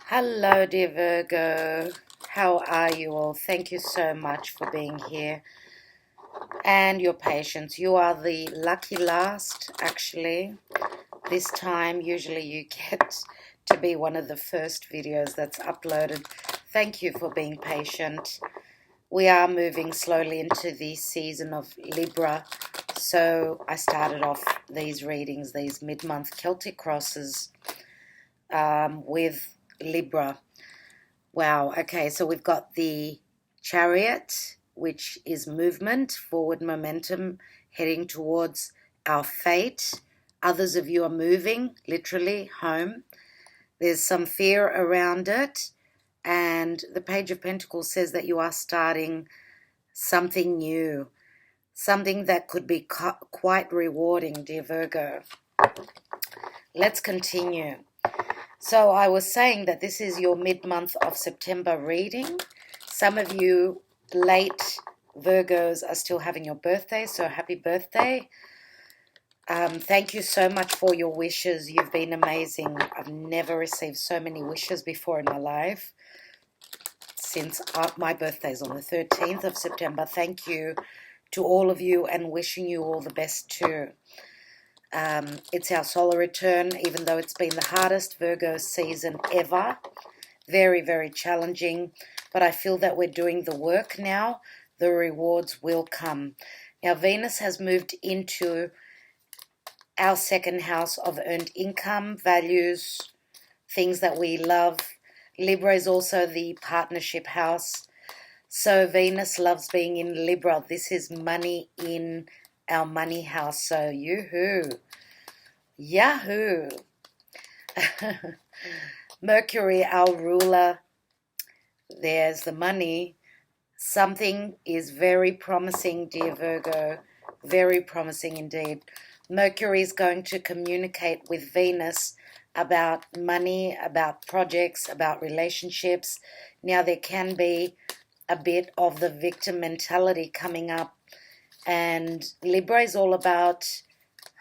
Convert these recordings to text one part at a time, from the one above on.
Hello, dear Virgo. How are you all? Thank you so much for being here and your patience. You are the lucky last, actually. This time, usually you get to be one of the first videos that's uploaded. Thank you for being patient. We are moving slowly into the season of Libra. So I started off these readings, these mid-month Celtic crosses with Libra. Wow, okay, so we've got the Chariot, which is movement, forward momentum, heading towards our fate. Others of you are moving, literally, home. There's some fear around it, and the Page of Pentacles says that you are starting something new, something that could be quite rewarding, dear Virgo. Let's continue. So I was saying that this is your mid-month of September reading. Some of you late Virgos are still having your birthday, so happy birthday. Thank you so much for your wishes. You've been amazing. I've never received so many wishes before in my life since my birthday is on the 13th of September. Thank you to all of you and wishing you all the best too. It's our solar return, even though it's been the hardest Virgo season ever. Very, very challenging. But I feel that we're doing the work now. The rewards will come. Now, Venus has moved into our second house of earned income, values, things that we love. Libra is also the partnership house. So Venus loves being in Libra. This is money in our money house. So yoo-hoo. Yahoo! Mercury, our ruler. There's the money. Something is very promising, dear Virgo. Very promising indeed. Mercury is going to communicate with Venus about money, about projects, about relationships. Now there can be a bit of the victim mentality coming up. And Libra is all about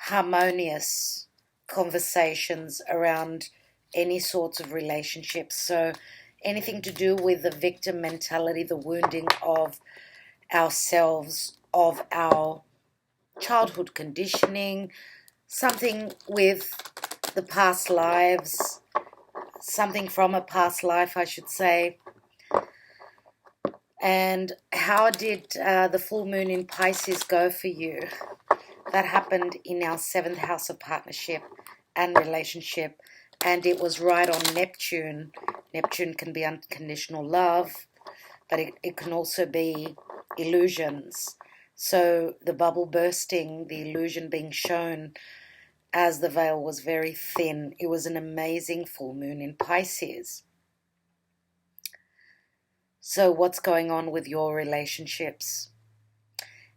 harmonious conversations around any sorts of relationships. So anything to do with the victim mentality, the wounding of ourselves, of our childhood conditioning, something with the past lives, something from a past life, I should say. And how did the full moon in Pisces go for you? That happened in our 7th house of partnership and relationship, and it was right on Neptune. Neptune can be unconditional love, but it can also be illusions. So the bubble bursting, the illusion being shown as the veil was very thin. It was an amazing full moon in Pisces. So what's going on with your relationships?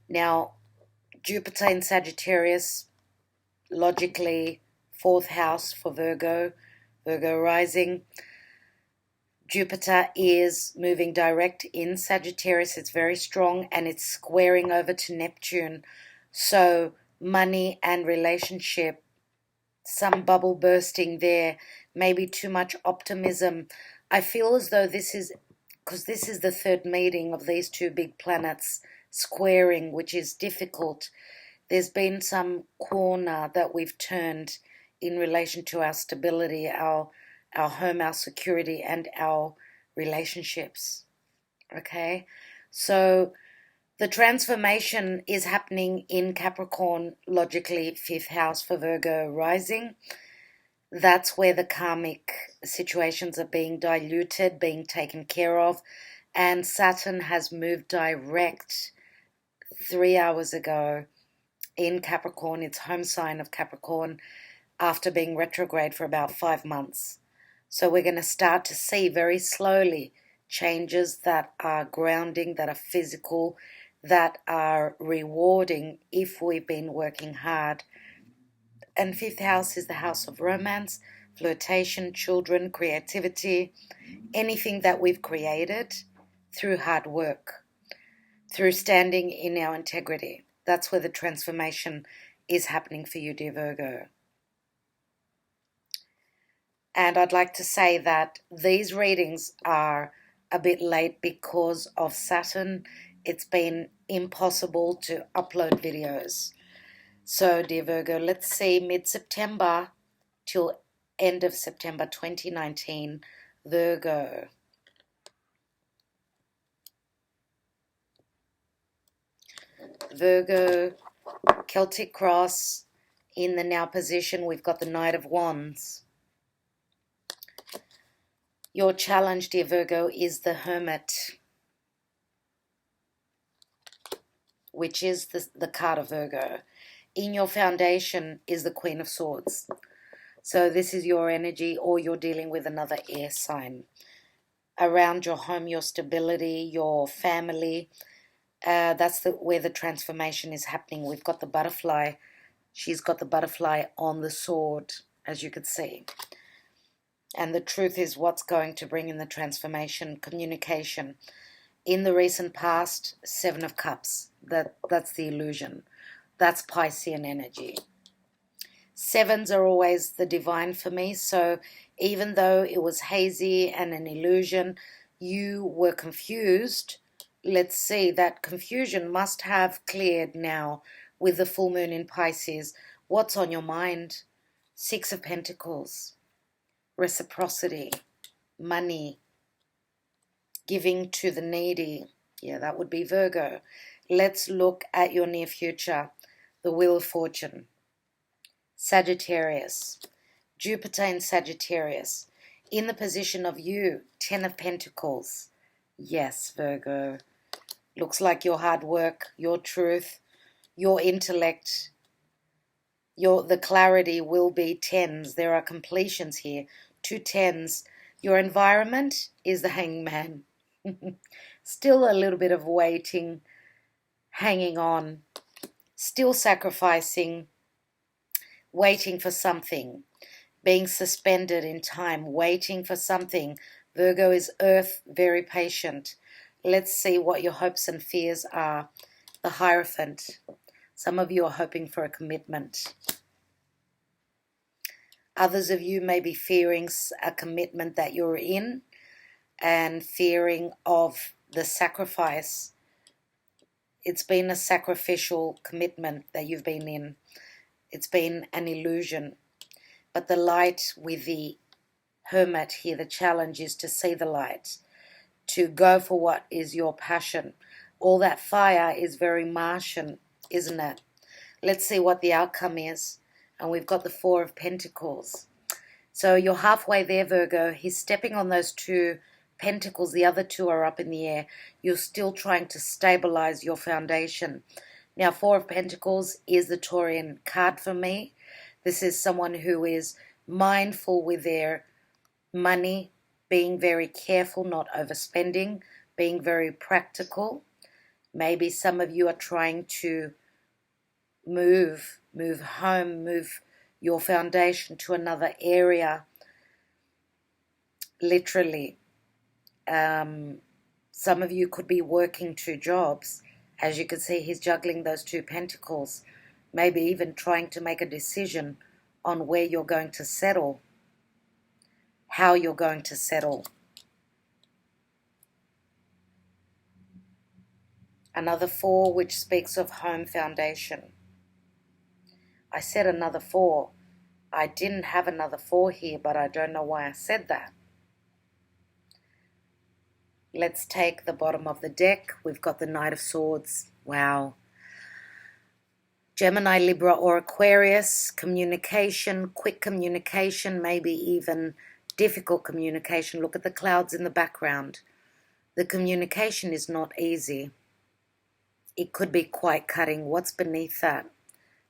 Now, Jupiter in Sagittarius, logically 4th house for Virgo, Virgo rising. Jupiter is moving direct in Sagittarius. It's very strong and it's squaring over to Neptune. So money and relationship, some bubble bursting there, maybe too much optimism. I feel as though this is, because this is the 3rd meeting of these two big planets squaring, which is difficult. There's been some corner that we've turned in relation to our stability, our home, our security, and our relationships. Okay? So the transformation is happening in Capricorn, logically 5th house for Virgo rising. That's where the karmic situations are being diluted, being taken care of. And Saturn has moved direct 3 hours ago in Capricorn, its home sign of Capricorn, after being retrograde for about 5 months. So we're going to start to see very slowly changes that are grounding, that are physical, that are rewarding if we've been working hard. And 5th house is the house of romance, flirtation, children, creativity, anything that we've created through hard work, through standing in our integrity. That's where the transformation is happening for you, dear Virgo. And I'd like to say that these readings are a bit late because of Saturn. It's been impossible to upload videos. So, dear Virgo, let's see mid-September till end of September 2019, Virgo. Virgo, Celtic Cross. In the now position, we've got the Knight of Wands. Your challenge, dear Virgo, is the Hermit, which is the card of Virgo. In your foundation is the Queen of Swords. So this is your energy, or you're dealing with another air sign. Around your home, your stability, your family, that's where the transformation is happening. We've got the butterfly. She's got the butterfly on the sword, as you could see. And the truth is, what's going to bring in the transformation? Communication. In the recent past, Seven of Cups. That's the illusion. That's Piscean energy. Sevens are always the divine for me. So even though it was hazy and an illusion, you were confused. Let's see, that confusion must have cleared now with the full moon in Pisces. What's on your mind? Six of Pentacles. Reciprocity, money, giving to the needy. Yeah, that would be Virgo. Let's look at your near future, the Wheel of Fortune. Sagittarius, Jupiter in Sagittarius. In the position of you, Ten of Pentacles. Yes, Virgo. Looks like your hard work, your truth, your intellect, the clarity will be tens. There are completions here. Two tens. Your environment is the Hangman. Still a little bit of waiting, hanging on, still sacrificing, waiting for something, being suspended in time, waiting for something. Virgo is Earth, very patient. Let's see what your hopes and fears are. The Hierophant. Some of you are hoping for a commitment. Others of you may be fearing a commitment that you're in and fearing of the sacrifice. It's been a sacrificial commitment that you've been in. It's been an illusion. But the light with the Hermit here, the challenge is to see the light, to go for what is your passion. All that fire is very Martian, isn't it? Let's see what the outcome is. And we've got the Four of Pentacles. So you're halfway there, Virgo. He's stepping on those two pentacles. The other two are up in the air. You're still trying to stabilize your foundation. Now, Four of Pentacles is the Taurian card for me. This is someone who is mindful with their money, being very careful, not overspending, being very practical. Maybe some of you are trying to move home, move your foundation to another area, literally. Some of you could be working two jobs. As you can see, he's juggling those two pentacles, maybe even trying to make a decision on where you're going to settle, how you're going to settle. Another four, which speaks of home foundation. I said another four. I didn't have another four here, but I don't know why I said that. Let's take the bottom of the deck. We've got the Knight of Swords. Wow. Gemini, Libra, or Aquarius. Communication, quick communication, maybe even difficult communication. Look at the clouds in the background. The communication is not easy. It could be quite cutting. What's beneath that?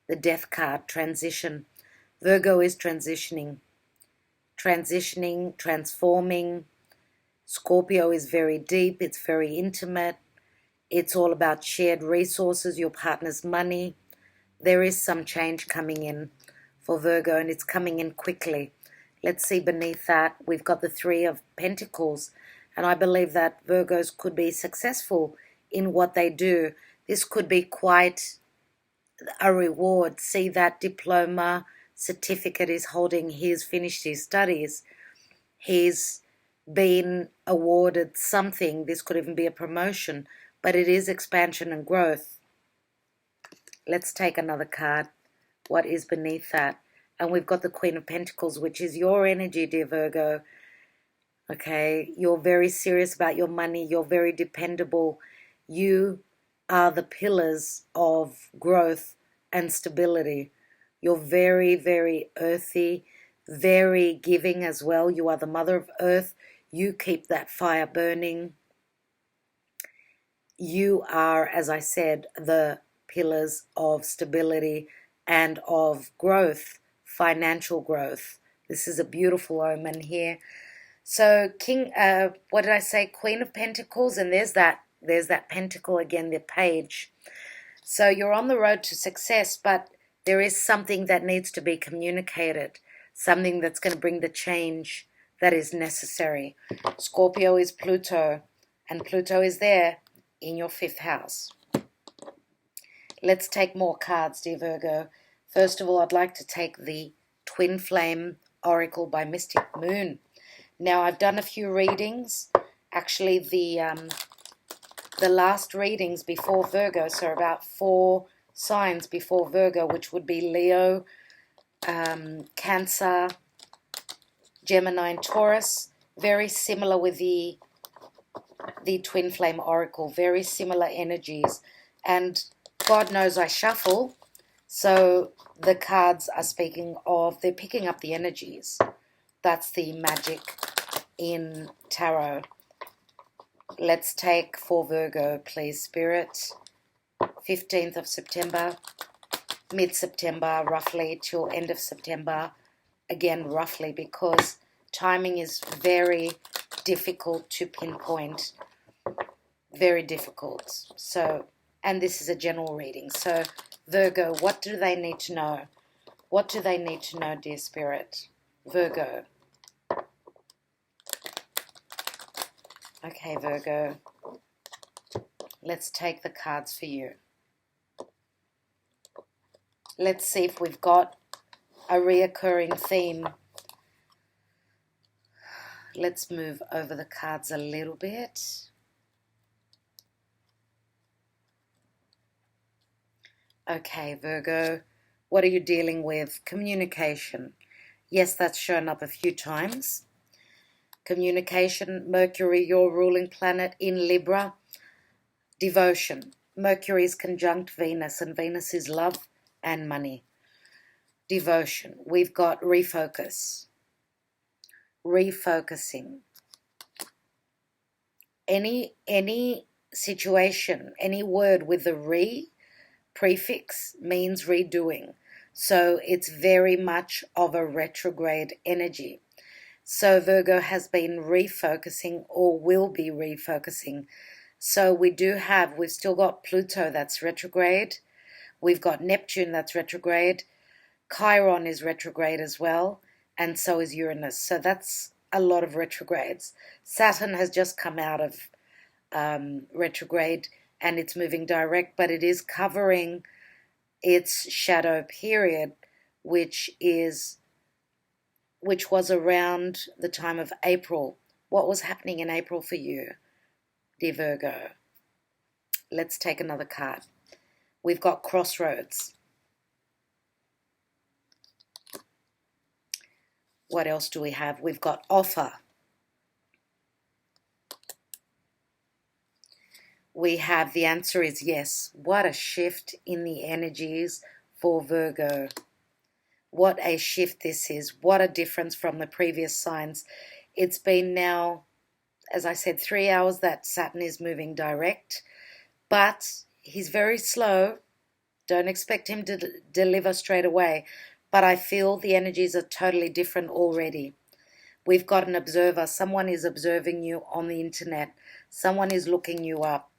The Death card, transition. Virgo is transitioning, transforming. Scorpio is very deep. It's very intimate. It's all about shared resources, your partner's money. There is some change coming in for Virgo, and it's coming in quickly. Let's see beneath that. We've got the Three of Pentacles, and I believe that Virgos could be successful in what they do. This could be quite a reward. See that diploma certificate is holding. He's finished his studies. He's been awarded something. This could even be a promotion, but it is expansion and growth. Let's take another card. What is beneath that? And we've got the Queen of Pentacles, which is your energy, dear Virgo. Okay, you're very serious about your money. You're very dependable. You are the pillars of growth and stability. You're very, very earthy, very giving as well. You are the mother of earth. You keep that fire burning. You are, as I said, the pillars of stability and of growth, financial growth. This is a beautiful omen here. So what did I say? Queen of Pentacles, and there's that pentacle again, the page. So you're on the road to success, but there is something that needs to be communicated, something that's going to bring the change that is necessary. Scorpio is Pluto, and Pluto is there in your 5th house. Let's take more cards, dear Virgo. First of all, I'd like to take the Twin Flame Oracle by Mystic Moon. Now, I've done a few readings. Actually, the last readings before Virgo, so about 4 signs before Virgo, which would be Leo, Cancer, Gemini, and Taurus. Very similar with the Twin Flame Oracle. Very similar energies. And God knows I shuffle, so the cards are speaking of, they're picking up the energies. That's the magic in tarot. Let's take for Virgo, please, Spirit. 15th of September, mid-September, roughly, till end of September. Again, roughly, because timing is very difficult to pinpoint. Very difficult. So, and this is a general reading. So, Virgo, what do they need to know? What do they need to know, dear Spirit? Virgo. Okay, Virgo, let's take the cards for you. Let's see if we've got a reoccurring theme. Let's move over the cards a little bit. Okay, Virgo, what are you dealing with? Communication. Yes, that's shown up a few times. Communication, Mercury, your ruling planet in Libra. Devotion. Mercury is conjunct Venus, and Venus is love and money. Devotion. We've got refocus. Refocusing. Any situation, any word with the re prefix means redoing. So it's very much of a retrograde energy. So Virgo has been refocusing or will be refocusing. So we've still got Pluto that's retrograde. We've got Neptune that's retrograde. Chiron is retrograde as well. And so is Uranus. So that's a lot of retrogrades. Saturn has just come out of retrograde and it's moving direct, but it is covering its shadow period, which was around the time of April. What was happening in April for you, dear Virgo? Let's take another card. We've got Crossroads. What else do we have? We've got Offer. We have the answer is yes. What a shift in the energies for Virgo. What a shift this is. What a difference from the previous signs. It's been now, as I said, 3 hours that Saturn is moving direct. But he's very slow. Don't expect him to deliver straight away. But I feel the energies are totally different already. We've got an observer. Someone is observing you on the internet. Someone is looking you up.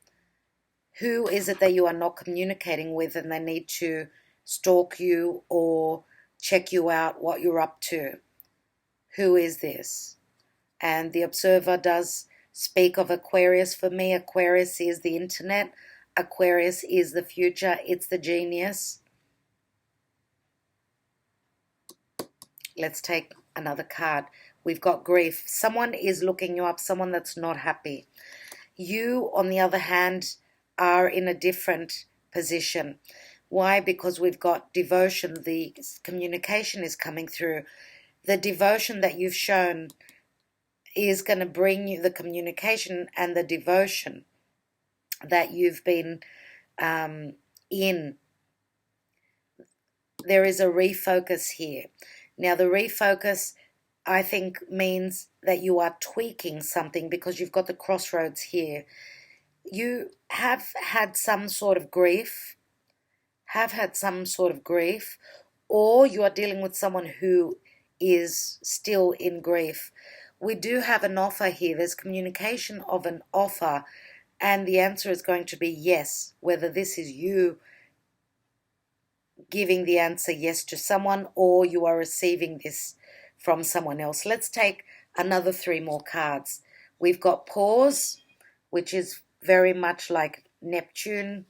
Who is it that you are not communicating with and they need to stalk you or check you out, what you're up to? Who is this? And the observer does speak of Aquarius. For me, Aquarius is the internet. Aquarius is the future. It's the genius. Let's take another card. We've got grief. Someone is looking you up, someone that's not happy. You, on the other hand, are in a different position. Why? Because we've got devotion. The communication is coming through. The devotion that you've shown is going to bring you the communication, and the devotion that you've been in. There is a refocus here. Now, the refocus, I think, means that you are tweaking something, because you've got the crossroads here. You have had some sort of grief, or you are dealing with someone who is still in grief. We do have an offer here. There's communication of an offer, and the answer is going to be yes, whether this is you giving the answer yes to someone, or you are receiving this from someone else. Let's take another 3 more cards. We've got pause, which is very much like Neptune,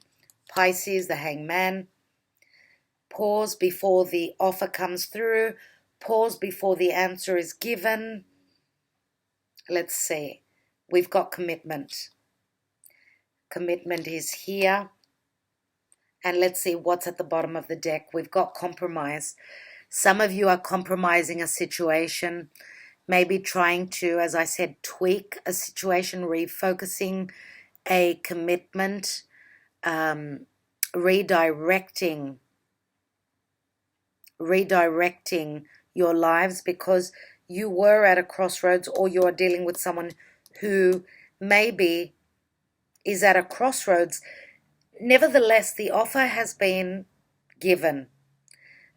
Pisces, the Hangman. Pause before the offer comes through. Pause before the answer is given. Let's see. We've got commitment. Commitment is here. And let's see what's at the bottom of the deck. We've got compromise. Some of you are compromising a situation, maybe trying to, as I said, tweak a situation, refocusing a commitment, redirecting your lives, because you were at a crossroads, or you're dealing with someone who maybe is at a crossroads. Nevertheless, the offer has been given.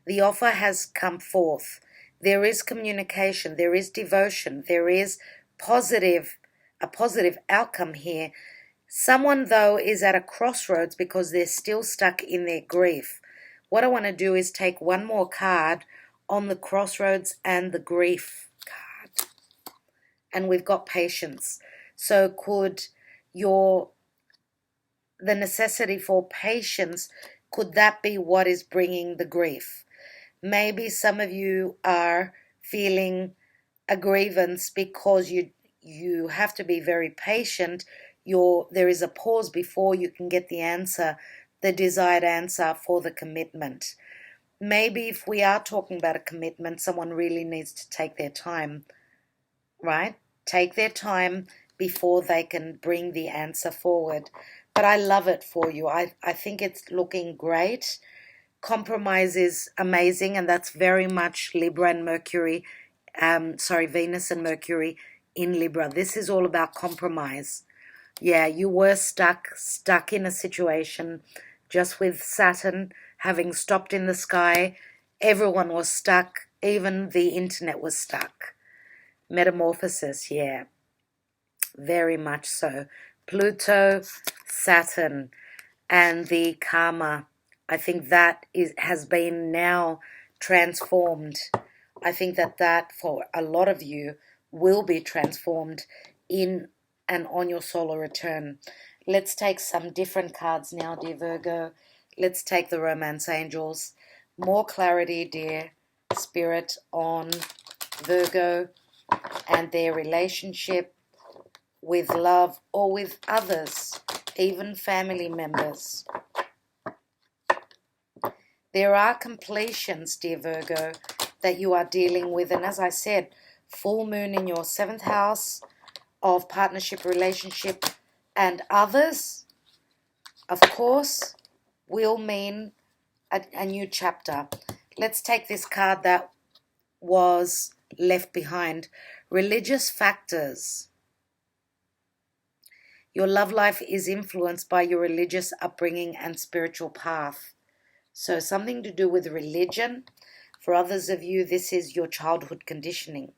The offer has come forth. There is communication. There is devotion. There is a positive outcome here. Someone, though, is at a crossroads because they're still stuck in their grief. What I want to do is take one more card on the crossroads and the grief card. And we've got patience. So could the necessity for patience, could that be what is bringing the grief? Maybe some of you are feeling a grievance because you have to be very patient. There is a pause before you can get the answer, the desired answer for the commitment. Maybe if we are talking about a commitment, someone really needs to take their time, right? Take their time before they can bring the answer forward. But I love it for you. I think it's looking great. Compromise is amazing, and that's very much Libra and Mercury. Venus and Mercury in Libra. This is all about compromise. Yeah, you were stuck in a situation, just with Saturn having stopped in the sky. Everyone was stuck. Even the internet was stuck. Metamorphosis, yeah. Very much so. Pluto, Saturn, and the karma. I think that has been now transformed. I think that for a lot of you will be transformed in and on your solar return. Let's take some different cards now, dear Virgo. Let's take the Romance Angels. More clarity, dear Spirit, on Virgo and their relationship with love or with others, even family members. There are completions, dear Virgo, that you are dealing with. And as I said, full moon in your 7th house of partnership, relationship, and others, of course, will mean a new chapter. Let's take this card that was left behind. Religious factors. Your love life is influenced by your religious upbringing and spiritual path. So something to do with religion. For others of you, this is your childhood conditioning.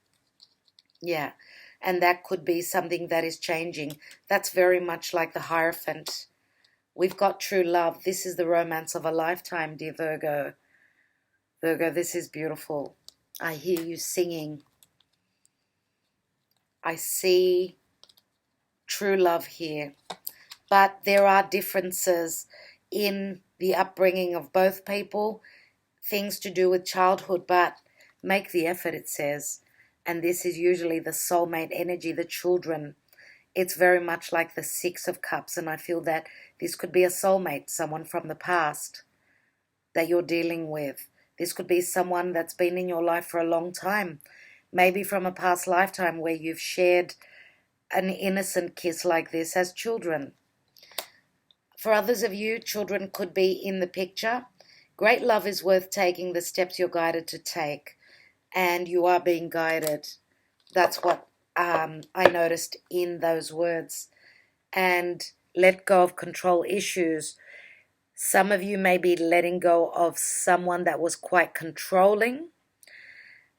Yeah, and that could be something that is changing. That's very much like the Hierophant. We've got true love. This is the romance of a lifetime, dear Virgo. Virgo, this is beautiful. I hear you singing. I see true love here. But there are differences in the upbringing of both people, things to do with childhood, but make the effort, it says. And this is usually the soulmate energy, the children. It's very much like the Six of Cups, and I feel that this could be a soulmate, someone from the past that you're dealing with. This could be someone that's been in your life for a long time, maybe from a past lifetime where you've shared an innocent kiss like this as children. For others of you, children could be in the picture. Great love is worth taking the steps you're guided to take, and you are being guided. That's what I noticed in those words. And let go of control issues. Some of you may be letting go of someone that was quite controlling.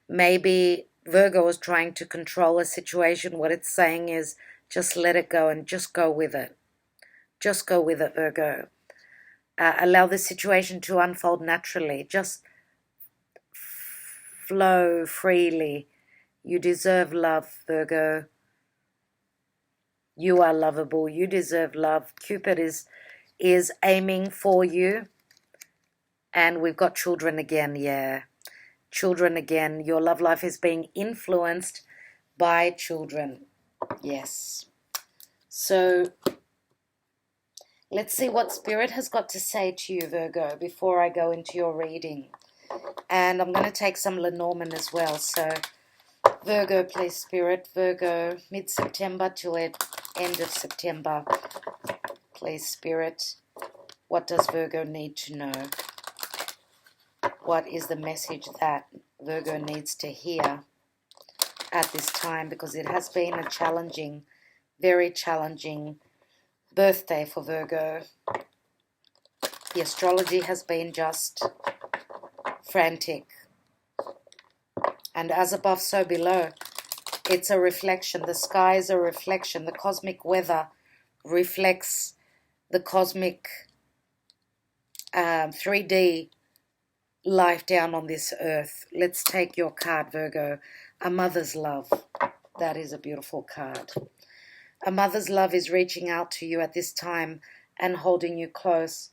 Maybe Virgo was trying to control a situation. What it's saying is just let it go and just go with it. Just go with it, Virgo. Allow the situation to unfold naturally. Just flow freely. You deserve love, Virgo. You are lovable. You deserve love. Cupid is aiming for you. And we've got children again, yeah. Children again. Your love life is being influenced by children. Yes. So let's see what Spirit has got to say to you, Virgo, before I go into your reading. And I'm going to take some Lenormand as well. So Virgo, please, Spirit. Virgo, mid-September till end of September. Please, Spirit. What does Virgo need to know? What is the message that Virgo needs to hear at this time? Because it has been a challenging, very challenging birthday for Virgo. The astrology has been just frantic. And as above, so below. It's a reflection. The sky is a reflection. The cosmic weather reflects the cosmic 3D life down on this earth. Let's take your card, Virgo. A mother's love. That is a beautiful card. A mother's love is reaching out to you at this time and holding you close.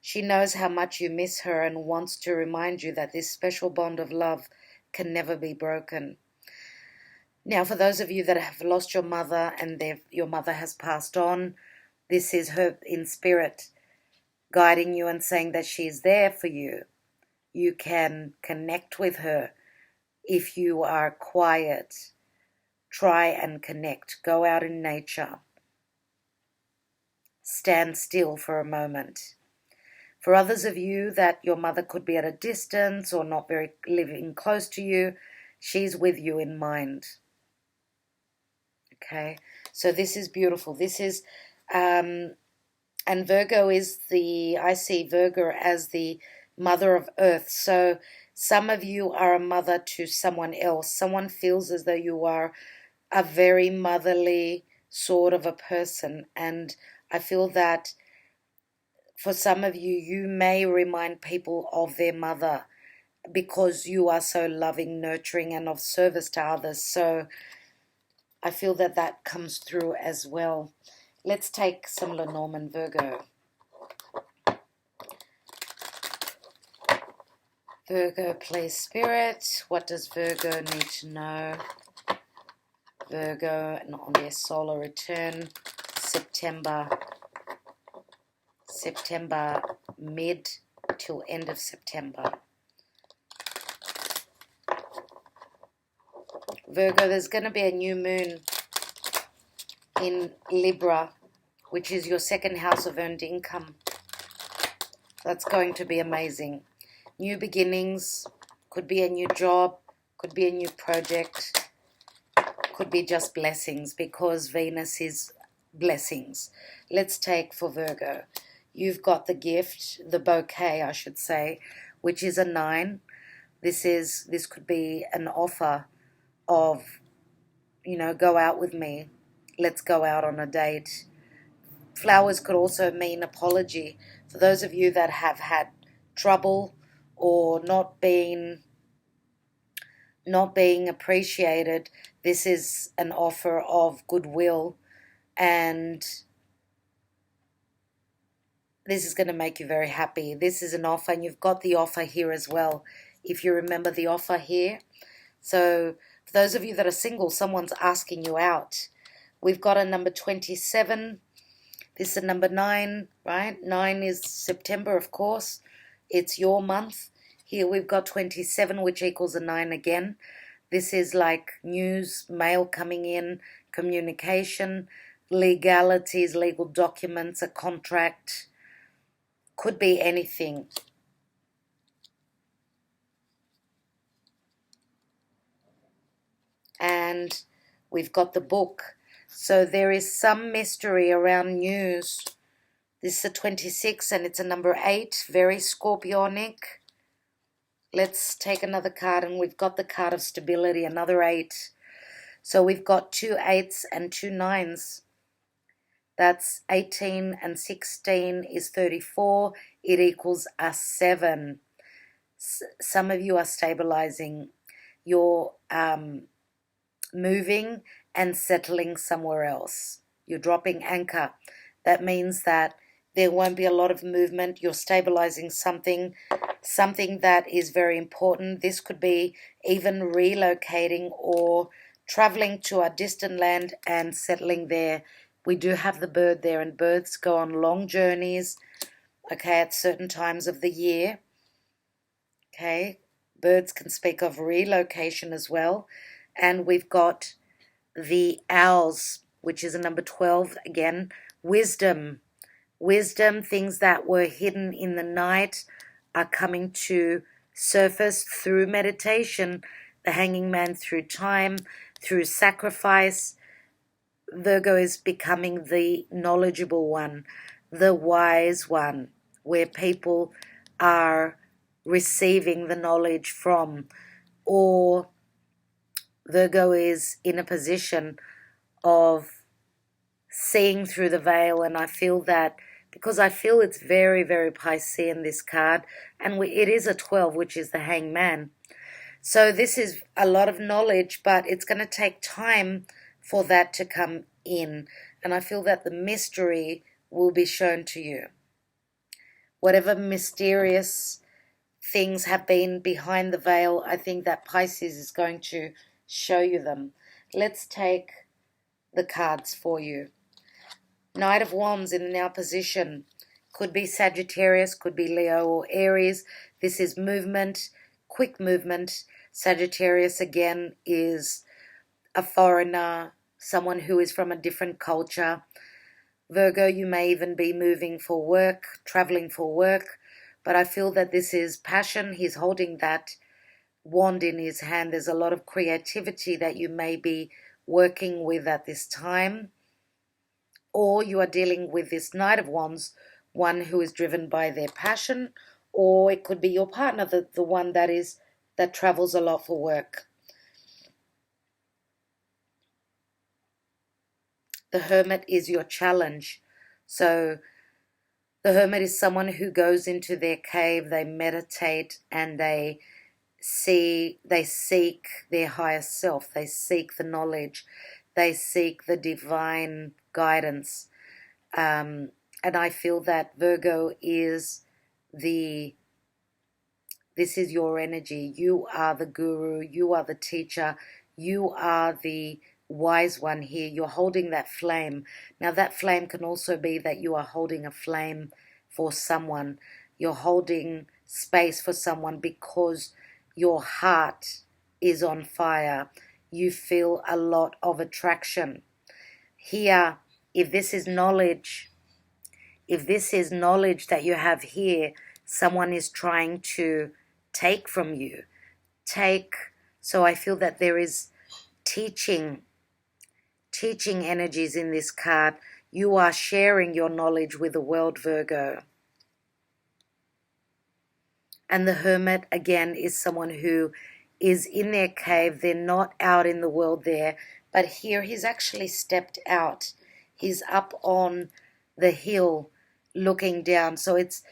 She knows how much you miss her and wants to remind you that this special bond of love can never be broken. Now, for those of you that have lost your mother and your mother has passed on, this is her in spirit guiding you and saying that she is there for you. You can connect with her if you are quiet. Try and connect. Go out in nature. Stand still for a moment. For others of you that your mother could be at a distance or not very living close to you, she's with you in mind. Okay, so this is beautiful. This is, and Virgo is I see Virgo as the mother of earth. So some of you are a mother to someone else. Someone feels as though you are a very motherly sort of a person. And I feel that for some of you, you may remind people of their mother because you are so loving, nurturing, and of service to others. So I feel that that comes through as well. Let's take some Lenormand, Virgo. Virgo, please, Spirit. What does Virgo need to know? Virgo and on their solar return, September mid till end of September. Virgo, there's going to be a new moon in Libra, which is your second house of earned income. That's going to be amazing. New beginnings, could be a new job, could be a new project, could be just blessings because Venus is blessings. Let's take for Virgo. You've got the gift, the bouquet, I should say, which is a 9. This could be an offer of, go out with me. Let's go out on a date. Flowers could also mean apology. For those of you that have had trouble or not being appreciated, this is an offer of goodwill, and this is going to make you very happy. This is an offer, and you've got the offer here as well, if you remember the offer here. So For those of you that are single, someone's asking you out. We've got a number 27. This is a number 9, right? 9 is September, of course. It's your month. Here we've got 27, which equals a 9 again. This is like news, mail coming in, communication, legalities, legal documents, a contract. Could be anything. And we've got the book. So there is some mystery around news. This is a 26 and it's a number 8, very scorpionic. Let's take another card, and we've got the card of stability, another 8. So we've got 2 8s and 2 9s. That's 18 and 16 is 34. It equals a 7. Some of you are stabilizing. You're moving and settling somewhere else. You're dropping anchor. That means that there won't be a lot of movement. You're stabilizing something that is very important. This could be even relocating or traveling to a distant land and settling there. We do have the bird there, and birds go on long journeys, okay, at certain times of the year. Okay, birds can speak of relocation as well. And we've got the owls, which is a number 12 again. Wisdom. Wisdom, things that were hidden in the night are coming to surface through meditation. The Hanging Man through time, through sacrifice. Virgo is becoming the knowledgeable one, the wise one, where people are receiving the knowledge from, or Virgo is in a position of seeing through the veil. And I feel that, because I feel it's very, very Piscean, this card, and it is a 12, which is the Hangman. So this is a lot of knowledge, but it's going to take time for that to come in. And I feel that the mystery will be shown to you. Whatever mysterious things have been behind the veil, I think that Pisces is going to show you them. Let's take the cards for you. Knight of Wands in the now position. Could be Sagittarius, could be Leo or Aries. This is movement, quick movement. Sagittarius again is a foreigner, someone who is from a different culture. Virgo, you may even be moving for work, traveling for work. But I feel that this is passion. He's holding that wand in his hand. There's a lot of creativity that you may be working with at this time. Or you are dealing with this Knight of Wands, one who is driven by their passion. Or it could be your partner, the one that travels a lot for work. The Hermit is your challenge. So the Hermit is someone who goes into their cave, they meditate, and they seek their higher self. They seek the knowledge. They seek the divine guidance. And I feel that Virgo is this is your energy. You are the guru. You are the teacher. You are the wise one here. You're holding that flame. Now that flame can also be that you are holding a flame for someone. You're holding space for someone because your heart is on fire. You feel a lot of attraction. Here, if this is knowledge that you have here, someone is trying to take from you. So I feel that there is teaching energies in this card. You are sharing your knowledge with the world, Virgo. And the Hermit, again, is someone who is in their cave. They're not out in the world there. But here he's actually stepped out. He's up on the hill looking down. So it's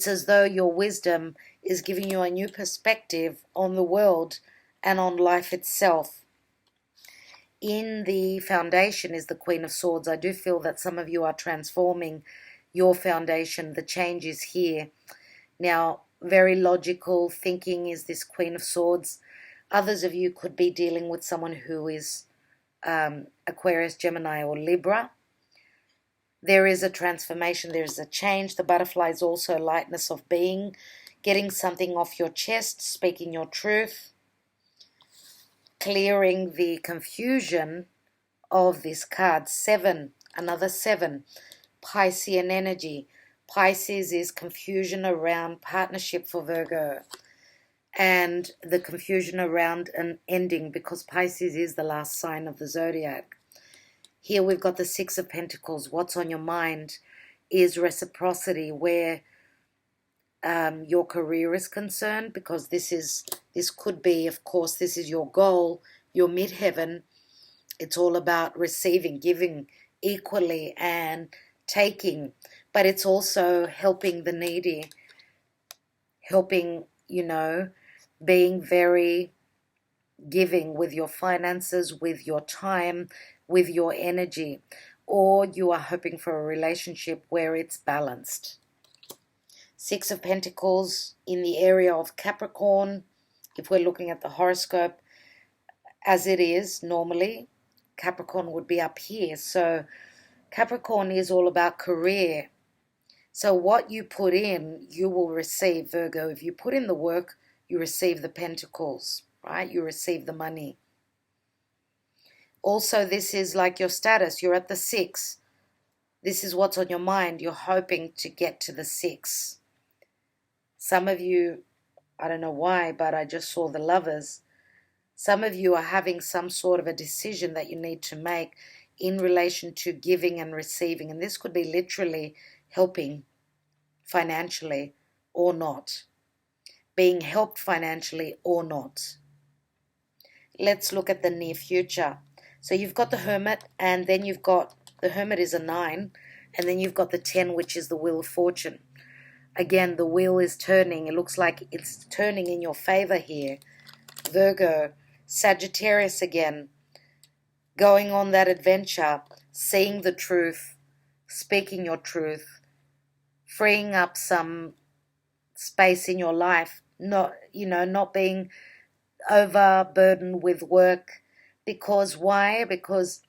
as though your wisdom is giving you a new perspective on the world and on life itself. In the foundation is the Queen of Swords. I do feel that some of you are transforming your foundation. The change is here. Now, very logical thinking is this Queen of Swords. Others of you could be dealing with someone who is Aquarius, Gemini, or Libra. There is a transformation, there is a change. The butterfly is also lightness of being, getting something off your chest, speaking your truth, clearing the confusion of this card. 7, another 7, Piscean energy. Pisces is confusion around partnership for Virgo, and the confusion around an ending, because Pisces is the last sign of the zodiac. Here we've got the 6 of Pentacles. What's on your mind is reciprocity, where your career is concerned, because this could be, of course, this is your goal, your midheaven. It's all about receiving, giving equally and taking, but it's also helping the needy, helping, being very giving with your finances, with your time, with your energy, or you are hoping for a relationship where it's balanced. 6 of Pentacles in the area of Capricorn, if we're looking at the horoscope as it is normally, Capricorn would be up here. So Capricorn is all about career. So what you put in, you will receive, Virgo. If you put in the work, you receive the Pentacles, right? You receive the money. Also, this is like your status. You're at the 6. This is what's on your mind. You're hoping to get to the 6. Some of you, I don't know why, but I just saw the Lovers. Some of you are having some sort of a decision that you need to make in relation to giving and receiving. And this could be literally helping financially or not. Being helped financially or not. Let's look at the near future. So you've got the Hermit, and then you've got, the Hermit is a 9, and then you've got the 10, which is the Wheel of Fortune. Again, the wheel is turning. It looks like it's turning in your favor here. Virgo, Sagittarius again, going on that adventure, seeing the truth, speaking your truth, freeing up some space in your life, not being overburdened with work. Because why? Because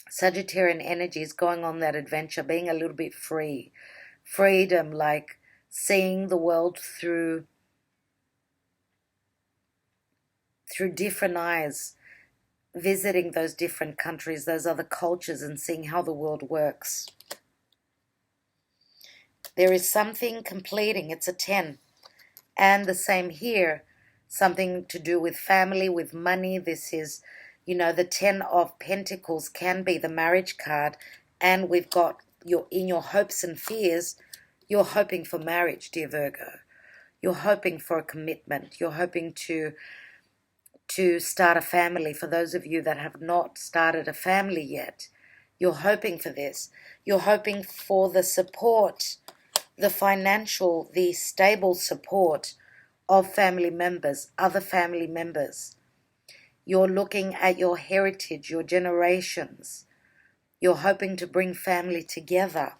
Sagittarian energy is going on that adventure, being a little bit free. Freedom, like seeing the world through different eyes, visiting those different countries, those other cultures, and seeing how the world works. There is something completing. It's a 10. And the same here, something to do with family, with money. This is, the 10 of Pentacles can be the marriage card. And we've got in your hopes and fears, you're hoping for marriage, dear Virgo. You're hoping for a commitment. You're hoping to start a family. For those of you that have not started a family yet, you're hoping for this. You're hoping for the support, the financial, the stable support of family members, other family members. You're looking at your heritage, your generations. You're hoping to bring family together.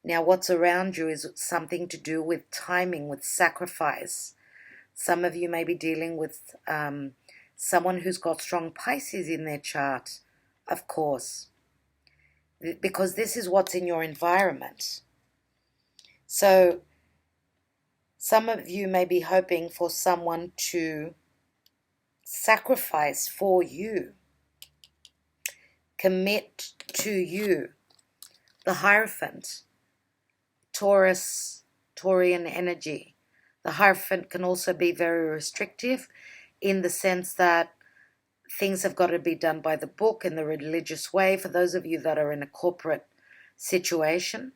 Now, what's around you is something to do with timing, with sacrifice. Some of you may be dealing with someone who's got strong Pisces in their chart, of course, because this is what's in your environment. So some of you may be hoping for someone to sacrifice for you, commit to you. The Hierophant, Taurian energy. The Hierophant can also be very restrictive in the sense that things have got to be done by the book in the religious way. For those of you that are in a corporate situation,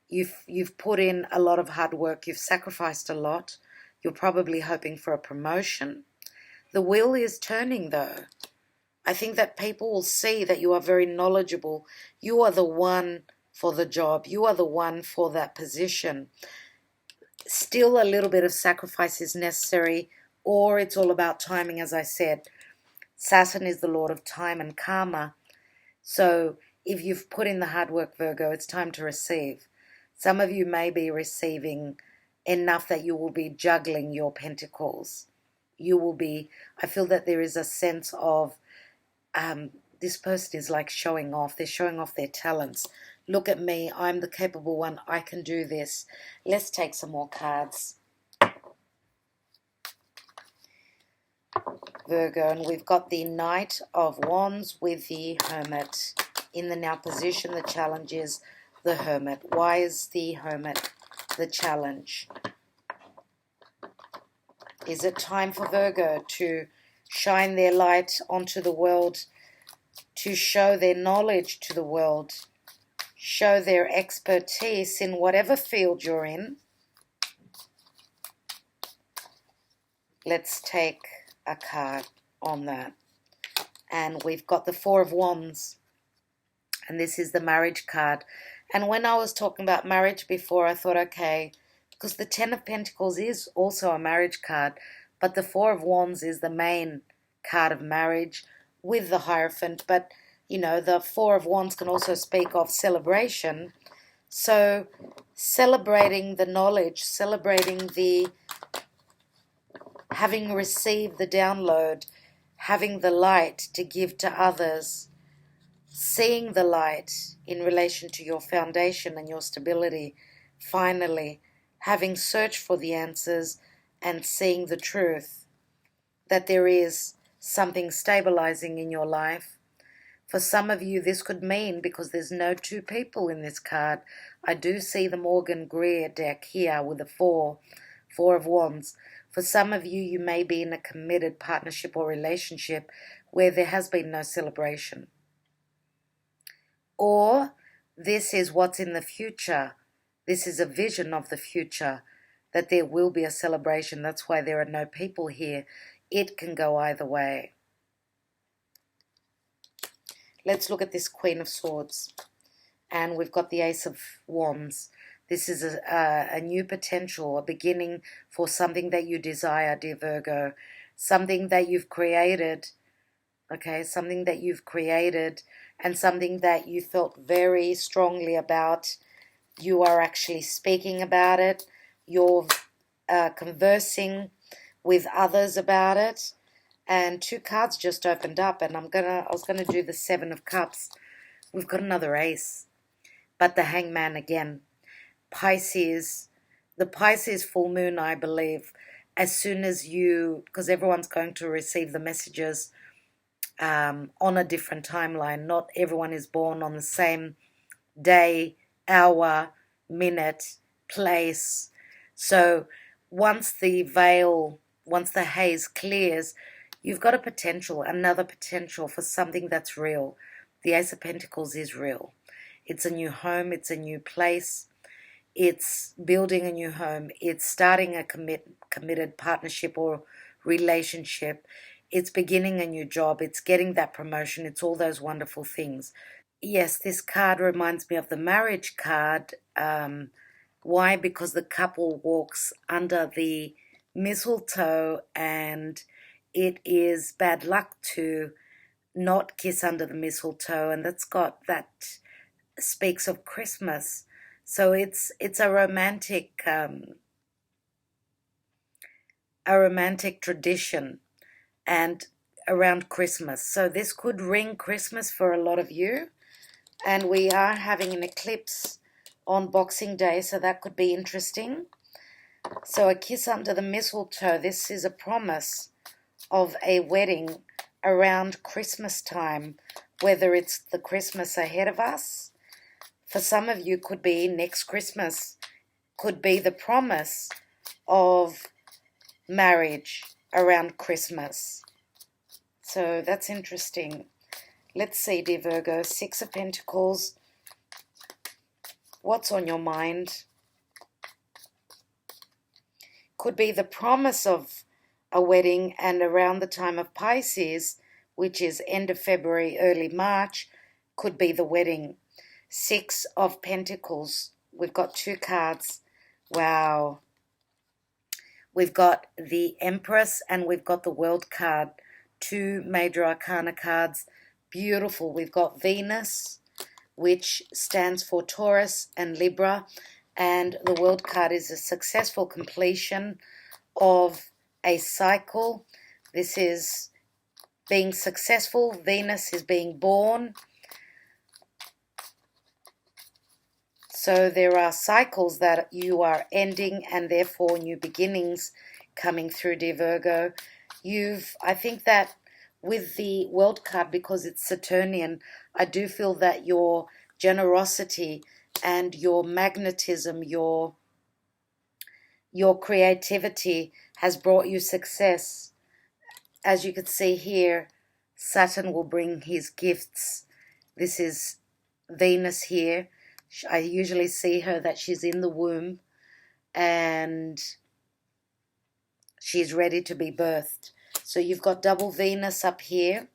you've put in a lot of hard work, you've sacrificed a lot, you're probably hoping for a promotion. The wheel is turning though. I think that people will see that you are very knowledgeable. You are the one for the job. You are the one for that position. Still a little bit of sacrifice is necessary, or it's all about timing, as I said. Saturn is the lord of time and karma. So if you've put in the hard work, Virgo, it's time to receive. Some of you may be receiving enough that you will be juggling your pentacles. you will be, I feel that there is a sense of, this person is like showing off. They're showing off their talents. Look at me. I'm the capable one. I can do this. Let's take some more cards. Virgo, and we've got the Knight of Wands with the Hermit. In the now position, the challenge is the Hermit. Why is the Hermit the challenge? Is it time for Virgo to shine their light onto the world, to show their knowledge to the world, show their expertise in whatever field you're in? Let's take a card on that. And we've got the Four of Wands, and this is the marriage card. And when I was talking about marriage before, I thought, okay, because the Ten of Pentacles is also a marriage card, but the Four of Wands is the main card of marriage with the Hierophant. But, you know, the Four of Wands can also speak of celebration. So celebrating the knowledge, celebrating the having received the download, having the light to give to others, seeing the light in relation to your foundation and your stability, finally having searched for the answers and seeing the truth, that there is something stabilizing in your life. For some of you, this could mean, because there's no two people in this card, I do see the Morgan-Greer deck here with the Four of Wands. For some of you, you may be in a committed partnership or relationship where there has been no celebration. Or this is what's in the future. This is a vision of the future, that there will be a celebration. That's why there are no people here. It can go either way. Let's look at this Queen of Swords. And we've got the Ace of Wands. This is a new potential, a beginning for something that you desire, dear Virgo. Something that you've created, okay? Something that you've created and something that you felt very strongly about. You are actually speaking about it. You're conversing with others about it. And two cards just opened up, and I was gonna do the Seven of Cups. We've got another ace, but the Hangman again. Pisces, the Pisces full moon, I believe, as soon as you, because everyone's going to receive the messages on a different timeline. Not everyone is born on the same day, hour, minute, place. So once the veil, once the haze clears, you've got a potential, another potential for something that's real. The Ace of Pentacles is real. It's a new home, it's a new place. It's building a new home. It's starting a committed partnership or relationship. It's beginning a new job. It's getting that promotion. It's all those wonderful things. Yes, this card reminds me of the marriage card. Why? Because the couple walks under the mistletoe, and it is bad luck to not kiss under the mistletoe, and that speaks of Christmas. So it's a romantic tradition, and around Christmas. So this could ring Christmas for a lot of you. And we are having an eclipse on Boxing Day, so that could be interesting. So a kiss under the mistletoe, this is a promise of a wedding around Christmas time, whether it's the Christmas ahead of us. For some of you, could be next Christmas, could be the promise of marriage around Christmas. So that's interesting. Let's see, dear Virgo, Six of Pentacles. What's on your mind? Could be the promise of a wedding, and around the time of Pisces, which is end of February, early March, could be the wedding. Six of Pentacles. We've got two cards. Wow. We've got the Empress and we've got the World card. Two major arcana cards. Beautiful. We've got Venus, which stands for Taurus and Libra. And the World card is a successful completion of a cycle. This is being successful. Venus is being born. So there are cycles that you are ending and therefore new beginnings coming through, dear Virgo. I think that with the World card, because it's Saturnian, I do feel that your generosity and your magnetism, your creativity has brought you success. As you can see here, Saturn will bring his gifts. This is Venus here. I usually see her that she's in the womb and she's ready to be birthed. So you've got double Venus up here,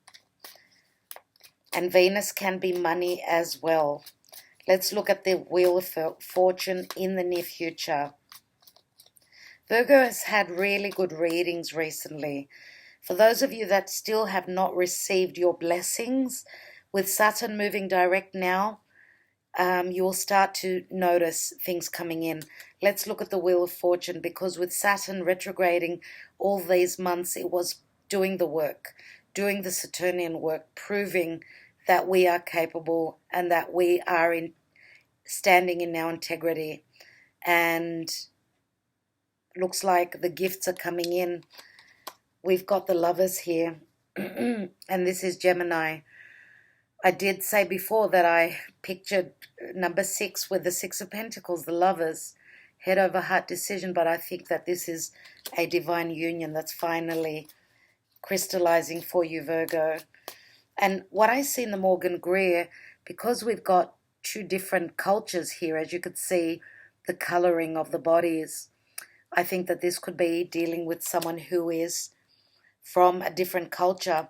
and Venus can be money as well. Let's look at the Wheel of Fortune in the near future. Virgo has had really good readings recently. For those of you that still have not received your blessings, with Saturn moving direct now, you will start to notice things coming in. Let's look at the Wheel of Fortune, because with Saturn retrograding all these months, it was doing the work, doing the Saturnian work, proving that we are capable and that we are standing in our integrity. And looks like the gifts are coming in. We've got the Lovers here, and this is Gemini. I did say before that I pictured number 6 with the Six of Pentacles, the Lovers, head over heart decision, but I think that this is a divine union that's finally crystallizing for you, Virgo. And what I see in the Morgan-Greer, because we've got 2 different cultures here, as you could see, the coloring of the bodies, I think that this could be dealing with someone who is from a different culture,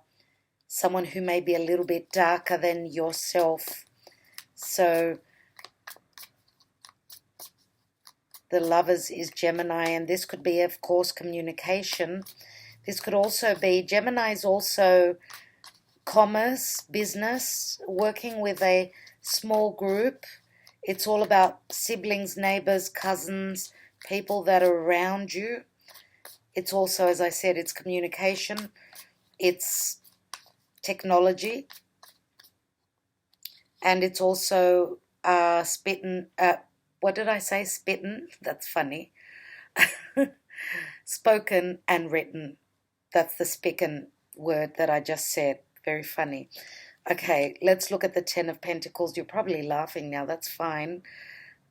someone who may be a little bit darker than yourself. So the Lovers is Gemini, and this could be, of course, communication. This could also be, Gemini is also commerce, business, working with a small group. It's all about siblings, neighbors, cousins, people that are around you. It's also, as I said, it's communication, it's technology, and it's also spitting. What did I say? Spitting. That's funny. Spoken and written. That's the spicken word that I just said. Very funny. Okay, let's look at the Ten of Pentacles. You're probably laughing now. That's fine.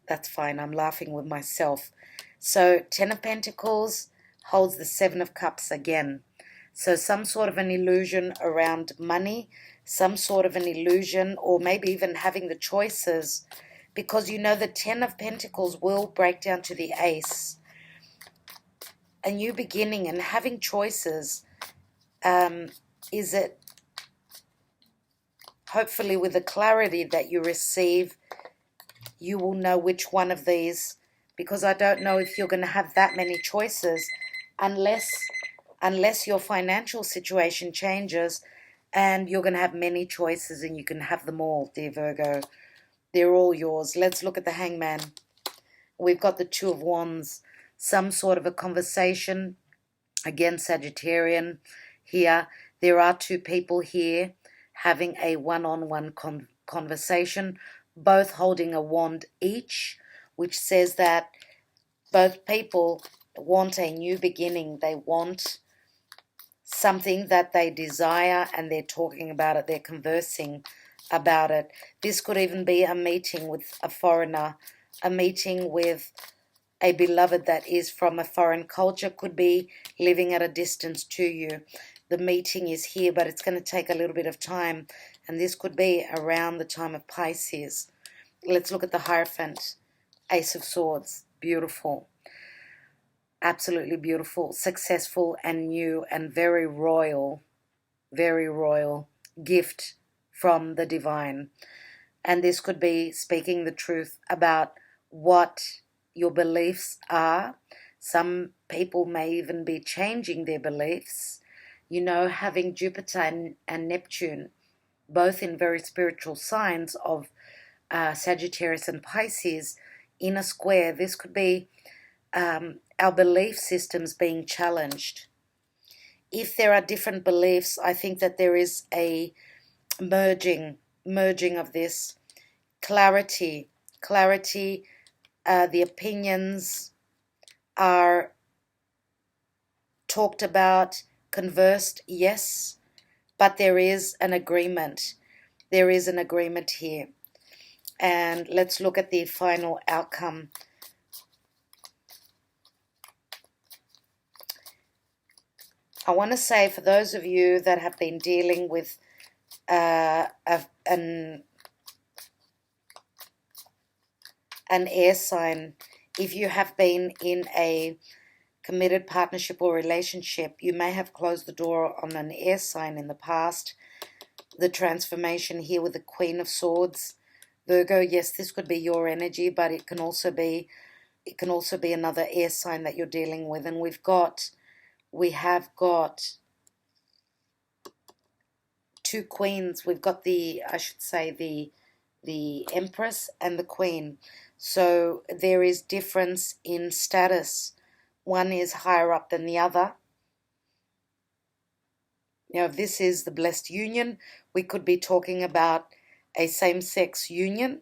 That's fine. I'm laughing with myself. So Ten of Pentacles holds the Seven of Cups again. So some sort of an illusion around money, some sort of an illusion, or maybe even having the choices, because you know the Ten of Pentacles will break down to the Ace. A new beginning and having choices. Is it hopefully with the clarity that you receive, you will know which one of these, because I don't know if you're going to have that many choices unless your financial situation changes, and you're going to have many choices and you can have them all, dear Virgo. They're all yours. Let's look at the Hangman. We've got the Two of Wands, some sort of a conversation. Again, Sagittarian here. There are 2 people here having a one-on-one conversation, both holding a wand each, which says that both people want a new beginning. They want something that they desire, and they're talking about it. They're conversing about it. This could even be a meeting with a foreigner, a meeting with a beloved that is from a foreign culture, could be living at a distance to you. The meeting is here, but it's going to take a little bit of time, and this could be around the time of Pisces. Let's look at the Hierophant, Ace of Swords. Beautiful. Absolutely beautiful, successful and new and very royal gift from the divine. And this could be speaking the truth about what your beliefs are. Some people may even be changing their beliefs. You know, having Jupiter and Neptune, both in very spiritual signs of Sagittarius and Pisces, in a square, this could be our belief systems being challenged. if there are different beliefs, I think that there is a merging of this. Clarity, the opinions are talked about, conversed, yes, but there is an agreement. There is an agreement here. And let's look at the final outcome. I want to say, for those of you that have been dealing with an air sign, if you have been in a committed partnership or relationship, you may have closed the door on an air sign in the past. The transformation here with the Queen of Swords, Virgo, yes, this could be your energy, but it can also be another air sign that you're dealing with. And we have got two queens. We've got the Empress and the Queen. So there is difference in status. One is higher up than the other. Now, if this is the blessed union, we could be talking about a same-sex union.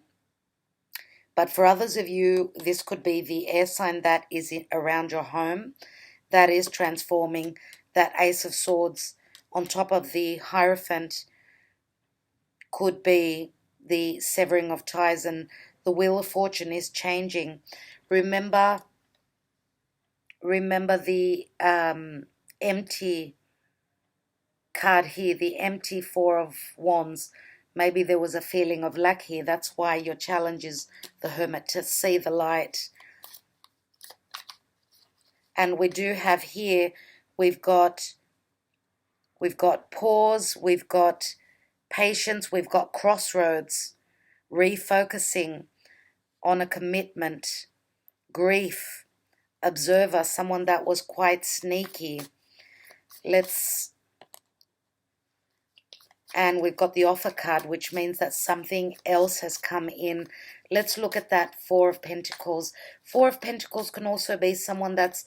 But for others of you, this could be the air sign that is around your home, that is transforming. That Ace of Swords on top of the Hierophant could be the severing of ties, and the Wheel of Fortune is changing. Remember the empty card here, the empty Four of Wands. Maybe there was a feeling of lack here. That's why your challenge is the Hermit, to see the light. And we do have here, we've got pause, we've got patience, we've got crossroads, refocusing on a commitment, grief, observer, someone that was quite sneaky. And we've got the offer card, which means that something else has come in. Let's look at that Four of Pentacles. Four of Pentacles can also be someone that's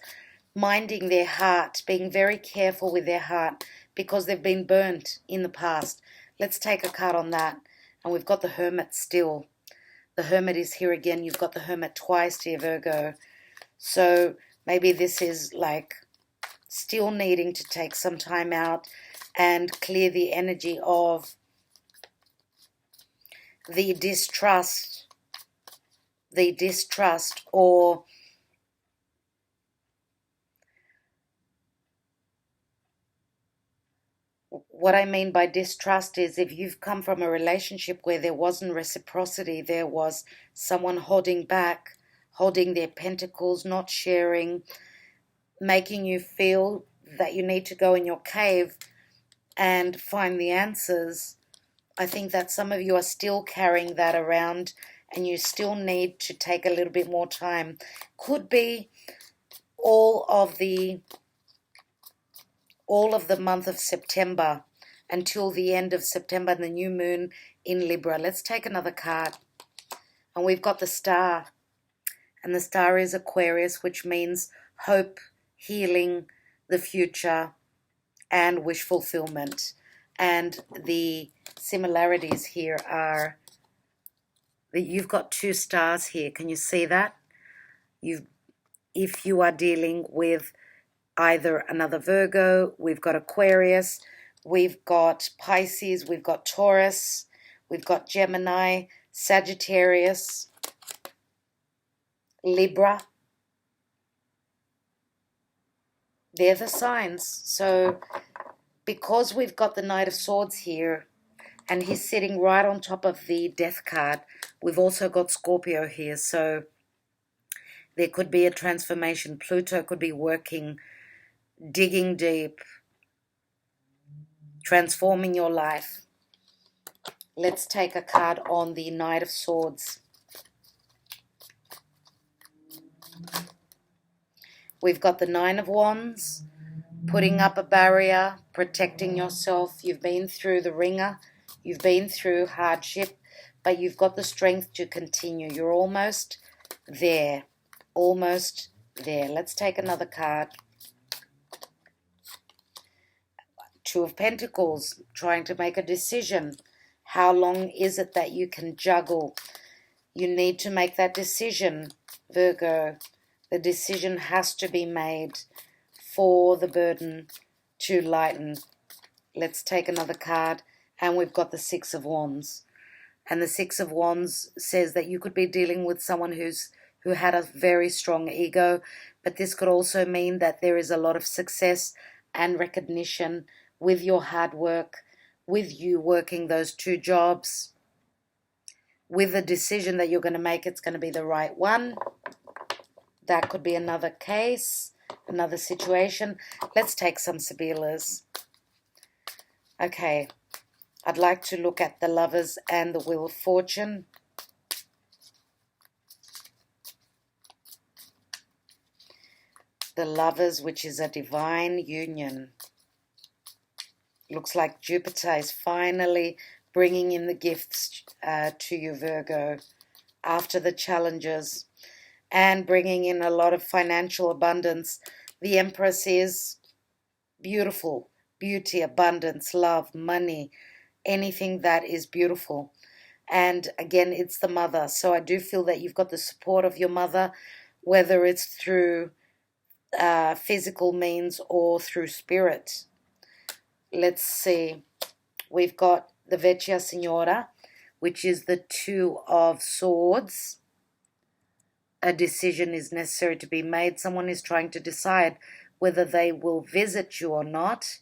minding their heart, being very careful with their heart because they've been burnt in the past. Let's take a card on that. And we've got the Hermit still. The Hermit is here again. You've got the Hermit twice here, Virgo. So maybe this is like still needing to take some time out and clear the energy of the distrust, or what I mean by distrust is if you've come from a relationship where there wasn't reciprocity, there was someone holding back, holding their pentacles, not sharing, making you feel that you need to go in your cave and find the answers. I think that some of you are still carrying that around and you still need to take a little bit more time. Could be all of the month of September until the end of September, the new moon in Libra. Let's take another card. And we've got the Star. And the Star is Aquarius, which means hope, healing, the future, and wish fulfillment. And the similarities here are that you've got two stars here. Can you see that? If you are dealing with either another Virgo, we've got Aquarius, we've got Pisces, we've got Taurus, we've got Gemini, Sagittarius, Libra. They're the signs. So because we've got the Knight of Swords here and he's sitting right on top of the Death card, we've also got Scorpio here. So there could be a transformation. Pluto could be working, digging deep, transforming your life. Let's take a card on the Knight of Swords. We've got the Nine of Wands, putting up a barrier, protecting yourself. You've been through the ringer, you've been through hardship, but you've got the strength to continue. You're almost there, almost there. Let's take another card. Two of Pentacles, trying to make a decision. How long is it that you can juggle? You need to make that decision, Virgo. The decision has to be made for the burden to lighten. Let's take another card, and we've got the Six of Wands. And the Six of Wands says that you could be dealing with someone who had a very strong ego, but this could also mean that there is a lot of success and recognition with your hard work, with you working those two jobs, with the decision that you're going to make. It's going to be the right one. That could be another case, another situation. Let's take some Sybillas. Okay, I'd like to look at the Lovers and the Wheel of Fortune. The Lovers, which is a divine union. Looks like Jupiter is finally bringing in the gifts to you, Virgo, after the challenges, and bringing in a lot of financial abundance. The Empress is beautiful. Beauty, abundance, love, money, anything that is beautiful. And again, it's the mother. So I do feel that you've got the support of your mother, whether it's through physical means or through spirit. Let's see. We've got the Vecchia Signora, which is the Two of Swords. A decision is necessary to be made. Someone is trying to decide whether they will visit you or not.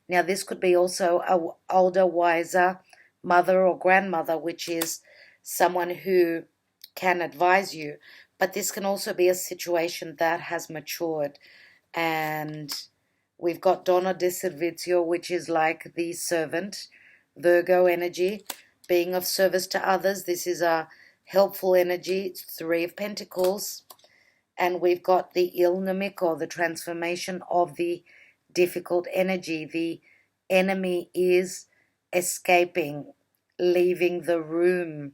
Now, this could be also an older, wiser mother or grandmother, which is someone who can advise you. But this can also be a situation that has matured. And we've got Donna di Servizio, which is like the servant, Virgo energy, being of service to others. This is a helpful energy. It's Three of Pentacles. And we've got the Il Nemico, the transformation of the difficult energy. The enemy is escaping, leaving the room.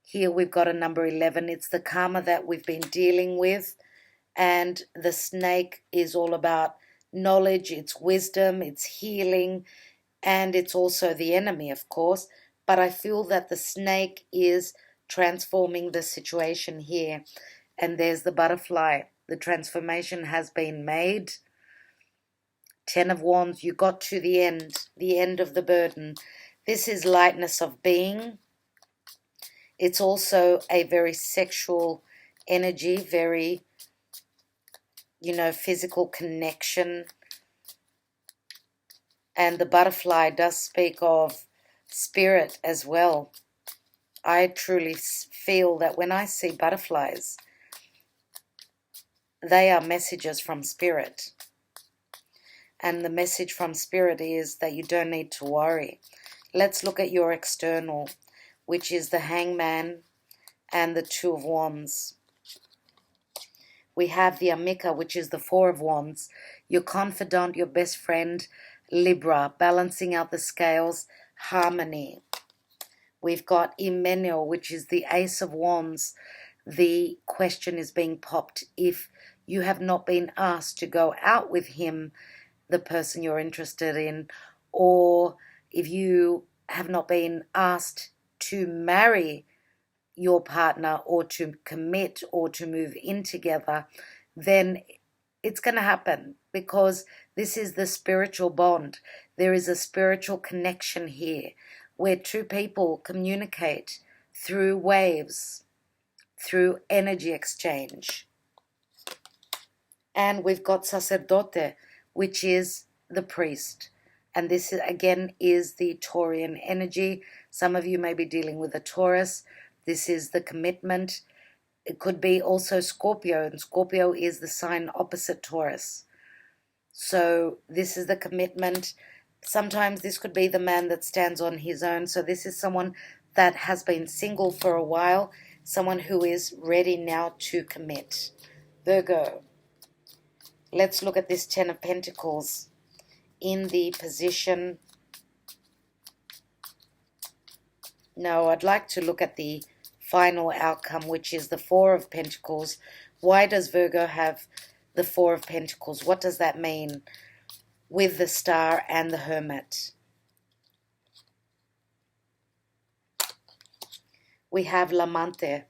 Here we've got a number 11. It's the karma that we've been dealing with. And the snake is all about knowledge, it's wisdom, it's healing, and it's also the enemy, of course. But I feel that the snake is transforming the situation here. And there's the butterfly. The transformation has been made. 10 of Wands, you got to the end of the burden. This is lightness of being. It's also a very sexual energy, very, physical connection. And the butterfly does speak of spirit as well. I truly feel that when I see butterflies, they are messages from spirit. And the message from spirit is that you don't need to worry. Let's look at your external, which is the Hangman and the Two of Wands. We have the Amica, which is the Four of Wands. Your confidant, your best friend, Libra, balancing out the scales, harmony. We've got Emmanuel, which is the Ace of Wands. The question is being popped. If you have not been asked to go out with him, the person you're interested in, or if you have not been asked to marry your partner or to commit or to move in together, then it's going to happen, because this is the spiritual bond. There is a spiritual connection here where two people communicate through waves, through energy exchange. And we've got Sacerdote, which is the priest. And this, again, is the Taurian energy. Some of you may be dealing with a Taurus. This is the commitment. It could be also Scorpio, and Scorpio is the sign opposite Taurus. So this is the commitment. Sometimes this could be the man that stands on his own. So this is someone that has been single for a while, someone who is ready now to commit. Virgo. Let's look at this Ten of Pentacles in the position. No, I'd like to look at the final outcome, which is the Four of Pentacles. Why does Virgo have the Four of Pentacles? What does that mean? with the Star and the Hermit. We have l'amante,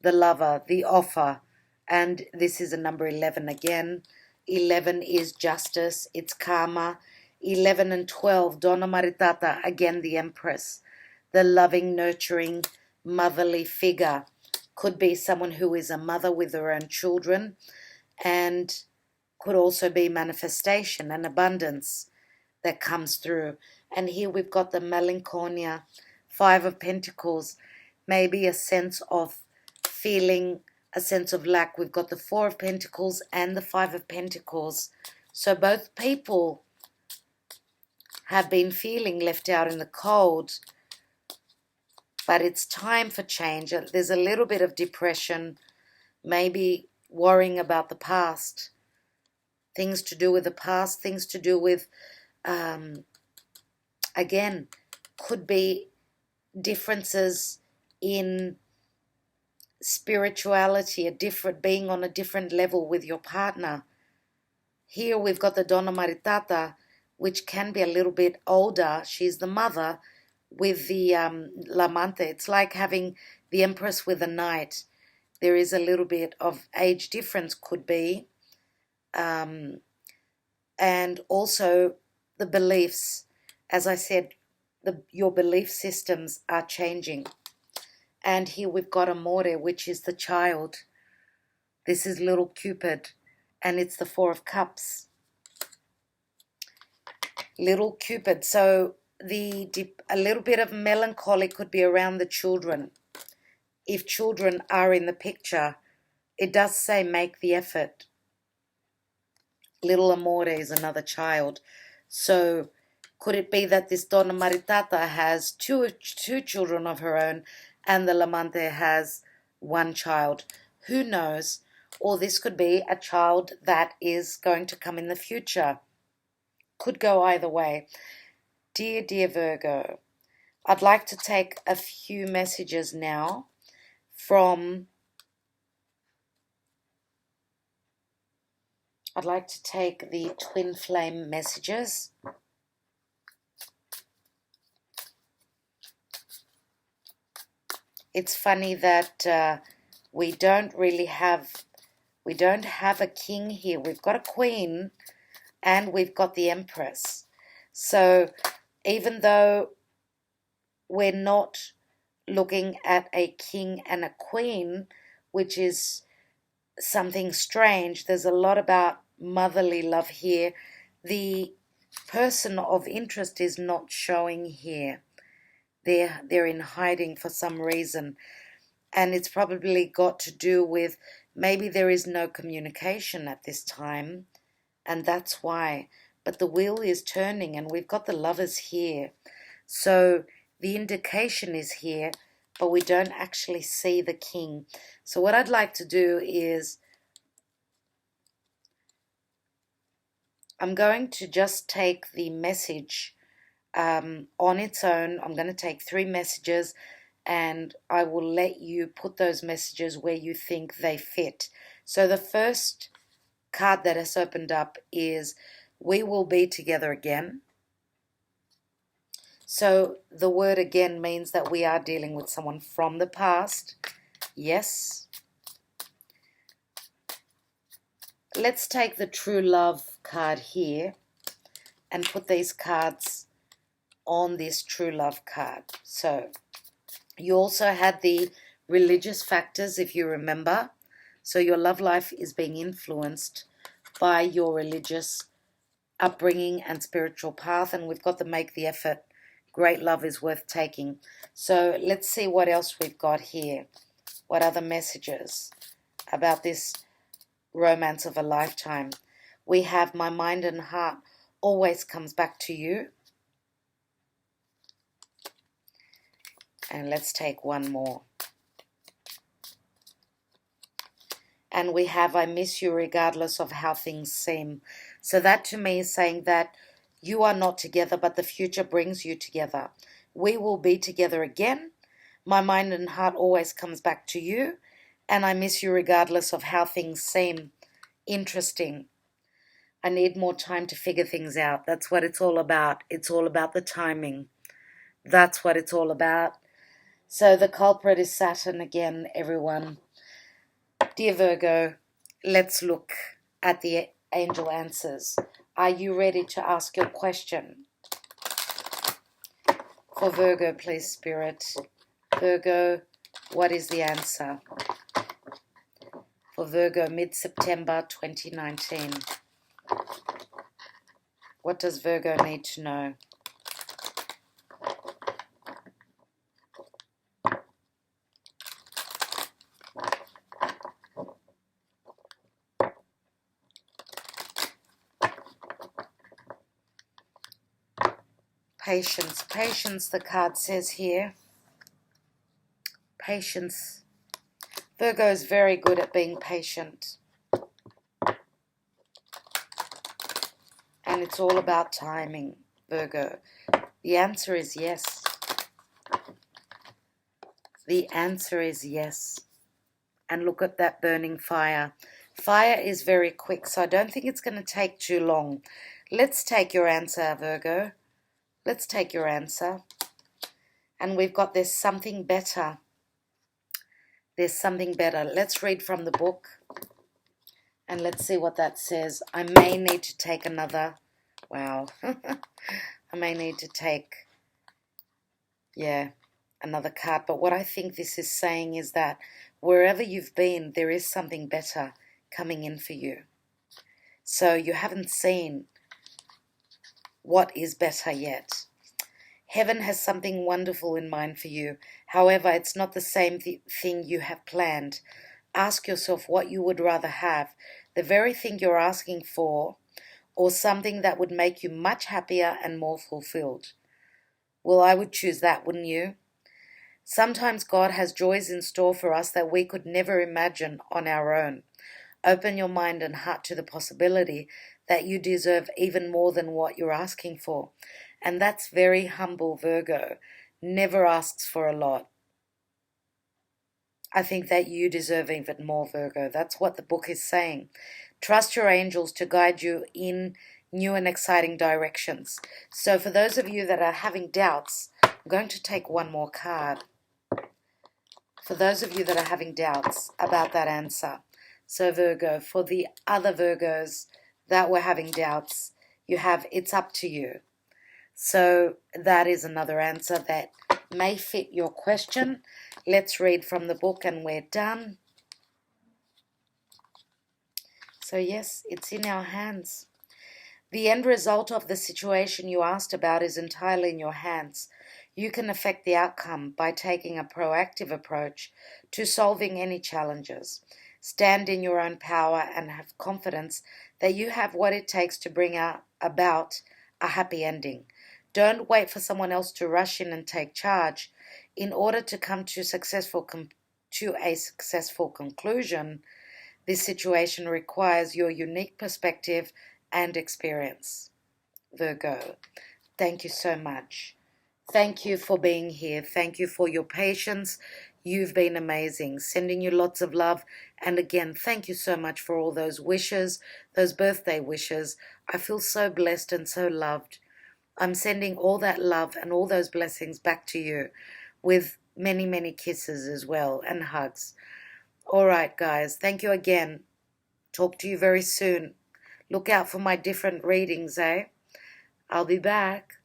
the lover, the offer, and this is a number 11 again. 11 is justice, it's karma. 11 and 12, Donna Maritata, again the Empress, the loving, nurturing, motherly figure. Could be someone who is a mother with her own children, and could also be manifestation and abundance that comes through. And here we've got the melancholia, 5 of Pentacles, maybe a sense of feeling, a sense of lack. We've got the 4 of Pentacles and the 5 of Pentacles. So both people have been feeling left out in the cold, but it's time for change. There's a little bit of depression, maybe worrying about the past, things to do with the past, things to do with, again, could be differences in spirituality, being on a different level with your partner. Here we've got the Donna Maritata, which can be a little bit older. She's the mother with the l'amante. It's like having the Empress with the Knight. There is a little bit of age difference, could be. And also the beliefs. As I said, your belief systems are changing. And here we've got Amore, which is the child. This is little Cupid, and it's the 4 of Cups. Little Cupid. So a little bit of melancholy could be around the children. If children are in the picture, it does say make the effort. Little Amore is another child. So could it be that this Donna Maritata has two children of her own, and the l'amante has 1 child? Who knows? Or this could be a child that is going to come in the future. Could go either way. Dear Virgo, I'd like to take a few messages now from... I'd like to take the twin flame messages. It's funny that we don't have a king here. We've got a queen and we've got the Empress. So even though we're not looking at a king and a queen, which is something strange, there's a lot about motherly love here. The person of interest is not showing here. They're in hiding for some reason, and it's probably got to do with maybe there is no communication at this time, and that's why. But the wheel is turning, and we've got the Lovers here. So the indication is here, but we don't actually see the king. So what I'd like to do is I'm going to just take the message on its own. I'm going to take 3 messages, and I will let you put those messages where you think they fit. So the first card that has opened up is we will be together again. So the word again means that we are dealing with someone from the past. Yes. Let's take the true love card here and put these cards on this true love card. So you also had the religious factors, if you remember. So your love life is being influenced by your religious upbringing and spiritual path. And we've got to make the effort. Great love is worth taking. So let's see what else we've got here. What other messages about this romance of a lifetime? We have my mind and heart always comes back to you. And let's take one more. And we have I miss you regardless of how things seem. So that to me is saying that you are not together, but the future brings you together. We will be together again. My mind and heart always comes back to you. And I miss you regardless of how things seem. Interesting. I need more time to figure things out. That's what it's all about. It's all about the timing. That's what it's all about. So the culprit is Saturn again, everyone. Dear Virgo, let's look at the angel answers. Are you ready to ask your question? For Virgo, please, Spirit. Virgo, what is the answer? For Virgo, mid-September 2019. What does Virgo need to know? Patience. Patience, the card says here. Patience. Virgo is very good at being patient. And it's all about timing, Virgo. The answer is yes. The answer is yes. And look at that burning fire. Fire is very quick, so I don't think it's going to take too long. Let's take your answer, Virgo. Let's take your answer. And we've got there's something better. There's something better. Let's read from the book. And let's see what that says. I may need to take another. Wow. I may need to take, another card. But what I think this is saying is that wherever you've been, there is something better coming in for you. So you haven't seen what is better yet. Heaven has something wonderful in mind for you. However, it's not the same thing you have planned. Ask yourself what you would rather have, the very thing you're asking for, or something that would make you much happier and more fulfilled. Well, I would choose that, wouldn't you? Sometimes God has joys in store for us that we could never imagine on our own. Open your mind and heart to the possibility that you deserve even more than what you're asking for. And that's very humble, Virgo. Never asks for a lot. I think that you deserve even more, Virgo. That's what the book is saying. Trust your angels to guide you in new and exciting directions. So for those of you that are having doubts, I'm going to take one more card. For those of you that are having doubts about that answer. So Virgo, for the other Virgos that were having doubts, you have it's up to you. So that is another answer that may fit your question. Let's read from the book and we're done. So yes, it's in our hands. The end result of the situation you asked about is entirely in your hands. You can affect the outcome by taking a proactive approach to solving any challenges. Stand in your own power and have confidence that you have what it takes to bring about a happy ending. Don't wait for someone else to rush in and take charge. In order to come to a successful conclusion, this situation requires your unique perspective and experience. Virgo, thank you so much. Thank you for being here. Thank you for your patience. You've been amazing. Sending you lots of love. And again, thank you so much for all those wishes, those birthday wishes. I feel so blessed and so loved. I'm sending all that love and all those blessings back to you with many, many kisses as well and hugs. All right, guys. Thank you again. Talk to you very soon. Look out for my different readings, eh? I'll be back.